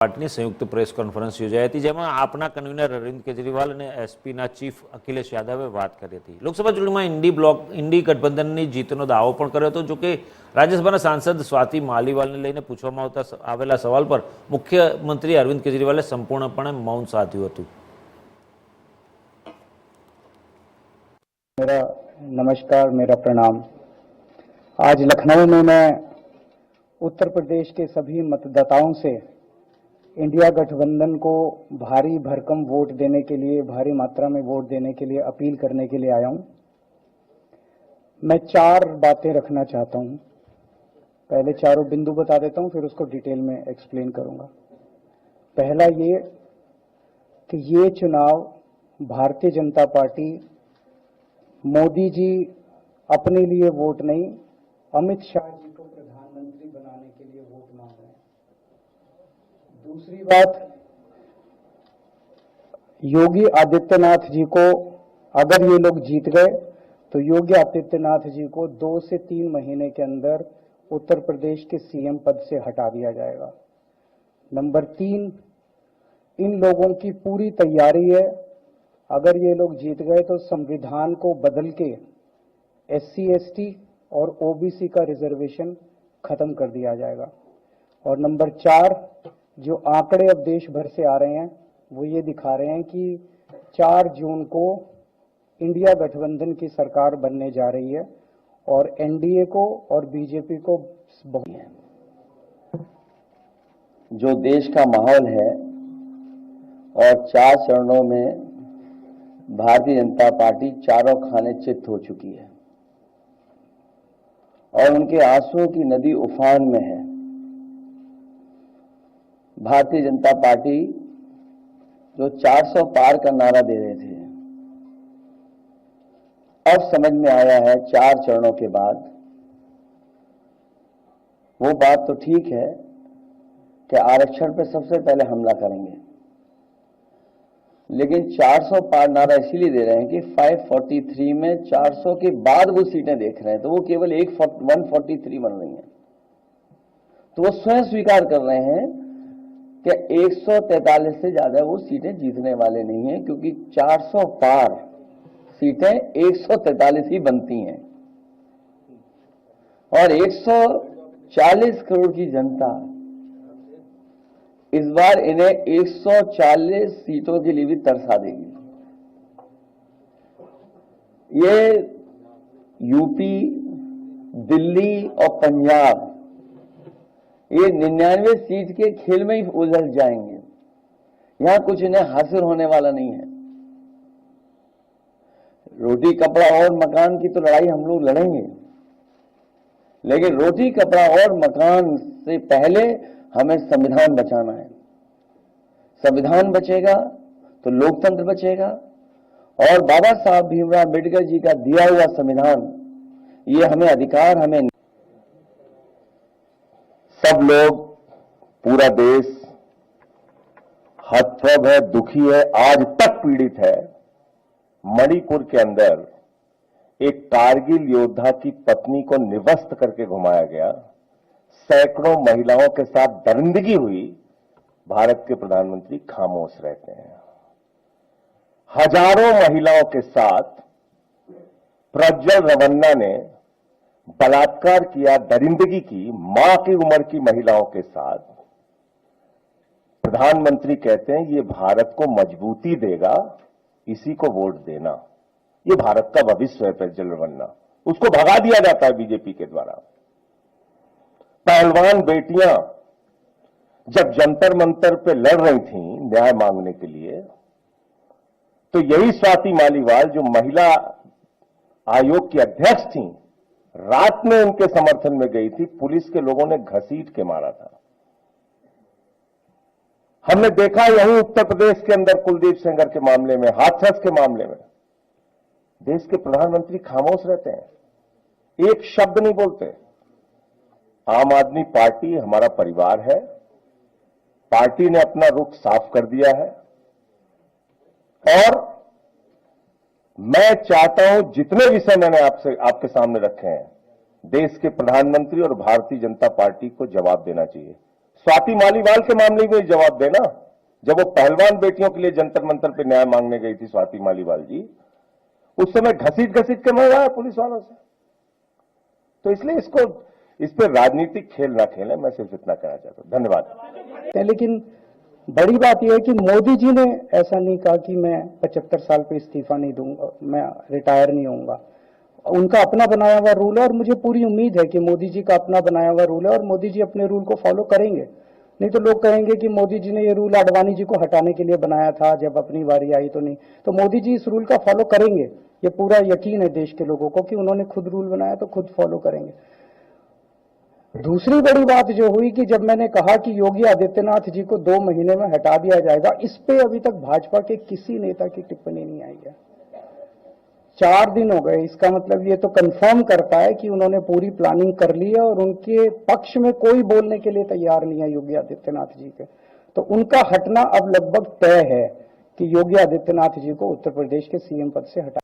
પાર્ટીની સંયુક્ત press conference યોજાઈ હતી, જેમાં આપના કન્વીનર અરવિંદ કેજરીવાલ અને એસપીના ચીફ અખિલેશ યાદવે વાત કરી હતી. લોકસભા ચૂંટણીમાં ઇન્ડી ગઠબંધનની જીતનો દાવો પણ કર્યો હતો. જોકે રાજ્યસભાના સાંસદ સ્વાતિ માલીવાલને લઈને પૂછવામાં આવેલા સવાલ પર મુખ્યમંત્રી અરવિંદ કેજરીવાલે સંપૂર્ણપણે મૌન સાધ્યું હતું. मेरा नमस्कार, मेरा प्रणाम। आज लखनऊ में मैं उत्तर प्रदेश के सभी मतदाताओं से इंडिया गठबंधन को भारी भरकम वोट देने के लिए, भारी मात्रा में वोट देने के लिए अपील करने के लिए आया हूं। मैं 4 बातें रखना चाहता हूं। पहले चारों बिंदु बता देता हूं, फिर उसको डिटेल में एक्सप्लेन करूंगा। पहला ये कि ये चुनाव भारतीय जनता पार्टी मोदी जी अपने लिए वोट नहीं, अमित शाह जी को प्रधानमंत्री बनाने के लिए वोट मांग रहे हैं। दूसरी बात, योगी आदित्यनाथ जी को अगर ये लोग जीत गए तो योगी आदित्यनाथ जी को 2 से 3 महीने के अंदर उत्तर प्रदेश के सीएम पद से हटा दिया जाएगा। नंबर 3, इन लोगों की पूरी तैयारी है, अगर ये लोग जीत गए तो संविधान को बदल के SC ST और OBC का रिजर्वेशन खत्म कर दिया जाएगा। और नंबर 4, जो आंकड़े अब देश भर से आ रहे हैं वो ये दिखा रहे हैं कि 4 जून को इंडिया गठबंधन की सरकार बनने जा रही है और NDA को और बीजेपी को बहुत है। जो देश का माहौल है और 4 चरणों में भारतीय जनता पार्टी चारों खाने चित हो चुकी है और उनके आंसुओं की नदी उफान में है। भारतीय जनता पार्टी जो 400 पार का नारा दे रहे थे, अब समझ में आया है 4 चरणों के बाद, वो बात तो ठीक है कि आरक्षण पर सबसे पहले हमला करेंगे, लेकिन 400 पार नारा इसीलिए दे रहे हैं कि 543 में 400 के बाद वो सीटें देख रहे हैं, तो वो केवल 143 बन रही हैं। तो वो स्वयं स्वीकार कर रहे हैं कि 143 से ज्यादा वो सीटें जीतने वाले नहीं हैं, क्योंकि 400 पार सीटें 143 ही बनती हैं और 140 करोड़ की जनता इस बार इन्हें 140 सीटों के लिए भी तरसा देगी। ये यूपी, दिल्ली और पंजाब ये 99 सीट के खेल में ही उलझ जाएंगे। यहां कुछ इन्हें हासिल होने वाला नहीं है। रोटी कपड़ा और मकान की तो लड़ाई हम लोग लड़ेंगे, लेकिन रोटी कपड़ा और मकान से पहले हमें संविधान बचाना है। संविधान बचेगा तो लोकतंत्र बचेगा और बाबा साहब भीमराव अम्बेडकर जी का दिया हुआ संविधान, ये हमें अधिकार, हमें सब लोग, पूरा देश हतप्रभ है, दुखी है, आज तक पीड़ित है। मणिपुर के अंदर एक कारगिल योद्धा की पत्नी को निवस्त करके घुमाया गया, सैकड़ों महिलाओं के साथ दरिंदगी हुई, भारत के प्रधानमंत्री खामोश रहते हैं। हजारों महिलाओं के साथ प्रज्वल रवन्ना ने बलात्कार किया, दरिंदगी की, मां की उम्र की महिलाओं के साथ। प्रधानमंत्री कहते हैं ये भारत को मजबूती देगा, इसी को वोट देना। ये भारत का भविष्य है प्रज्वल रवन्ना, उसको भगा दिया जाता है बीजेपी के द्वारा। पहलवान बेटियां जब जंतर मंतर पे लड़ रही थीं न्याय मांगने के लिए, तो यही स्वाति मालीवाल जो महिला आयोग की अध्यक्ष थीं, रात में उनके समर्थन में गई थी, पुलिस के लोगों ने घसीट के मारा था। हमने देखा यही उत्तर प्रदेश के अंदर कुलदीप सेंगर के मामले में, हाथरस के मामले में, देश के प्रधानमंत्री खामोश रहते हैं, एक शब्द नहीं बोलते। आम आदमी पार्टी हमारा परिवार है, पार्टी ने अपना रुख साफ कर दिया है और मैं चाहता हूं जितने विषय मैंने आपके सामने रखे हैं, देश के प्रधानमंत्री और भारतीय जनता पार्टी को जवाब देना चाहिए। स्वाति मालीवाल के मामले में जवाब देना, जब वो पहलवान बेटियों के लिए जंतर मंतर पे न्याय मांगने गई थी स्वाति मालीवाल जी, उस समय घसीट घसीट के मरवाया पुलिस वालों से। तो इसलिए इस पे राजनीतिक खेल ना खेलें, मैं सिर्फ इतना कहना चाहता हूं। धन्यवाद। लेकिन बड़ी बात यह है कि मोदी जी ने ऐसा नहीं कहा कि मैं 75 साल पे इस्तीफा नहीं दूंगा, मैं रिटायर नहीं होऊंगा। उनका अपना बनाया हुआ रूल है और मुझे पूरी उम्मीद है कि मोदी जी का अपना बनाया हुआ रूल है और मोदी जी अपने रूल को फॉलो करेंगे। नहीं तो लोग कहेंगे कि मोदी जी ने ये रूल आडवाणी जी को हटाने के लिए बनाया था, जब अपनी बारी आई तो नहीं। तो मोदी जी इस रूल का फॉलो करेंगे, ये पूरा यकीन है देश के लोगों को कि उन्होंने खुद रूल बनाया तो खुद फॉलो करेंगे। दूसरी बड़ी बात जो हुई कि जब मैंने कहा कि योगी आदित्यनाथ जी को 2 महीने में हटा दिया जाएगा, इस पे अभी तक भाजपा के किसी नेता की टिप्पणी नहीं आई है। 4 दिन हो गए, इसका मतलब ये तो कंफर्म करता है कि उन्होंने पूरी प्लानिंग कर ली है और उनके पक्ष में कोई बोलने के लिए तैयार नहीं है योगी आदित्यनाथ जी के। तो उनका हटना अब लगभग तय है कि योगी आदित्यनाथ जी को उत्तर प्रदेश के सीएम पद से हटा